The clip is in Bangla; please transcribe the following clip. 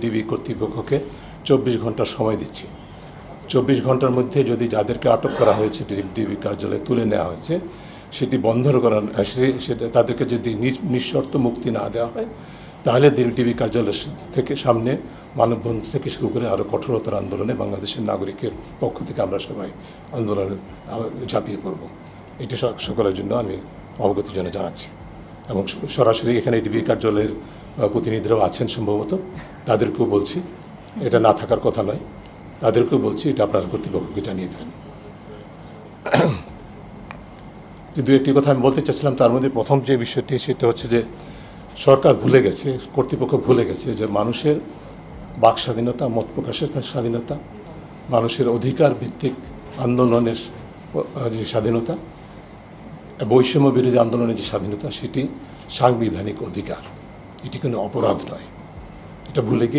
ডিবি কর্তৃপক্ষকে 24 ঘন্টা সময় দিচ্ছি। 24 ঘন্টার মধ্যে যদি যাদেরকে আটক করা হয়েছে ডিবি কার্যালয়ে তুলে নেওয়া হয়েছে সেটি বন্ধ করা, সেটা তাদেরকে যদি নিঃশর্ত মুক্তি না দেওয়া হয় তাহলে ডিবি কার্যালয় থেকে সামনে মানববন্ধন থেকে শুরু করে আরও কঠোরতার আন্দোলনে বাংলাদেশের নাগরিকের পক্ষ থেকে আমরা সবাই আন্দোলনে ঝাঁপিয়ে পড়ব। এটি সকলের জন্য আমি অবগতির জন্য জানাচ্ছি এবং সরাসরি এখানে ডিবি কার্যালয়ের প্রতিনিধিরাও আছেন সম্ভবত, তাদেরকেও বলছি এটা না থাকার কথা নয়, তাদেরকেও বলছি এটা আপনার কর্তৃপক্ষকে জানিয়ে দেবেন। দু একটি কথা আমি বলতে চাচ্ছিলাম, তার মধ্যে প্রথম যে বিষয়টি সেটা হচ্ছে যে সরকার ভুলে গেছে, কর্তৃপক্ষ ভুলে গেছে যে মানুষের বাক স্বাধীনতা, মত প্রকাশের স্বাধীনতা, মানুষের অধিকার ভিত্তিক আন্দোলনের যে স্বাধীনতা, বৈষম্য বিরোধী আন্দোলনের যে স্বাধীনতা সেটি সাংবিধানিক অধিকার, এটি কোনো অপরাধ নয়। এটা ভুলে গিয়ে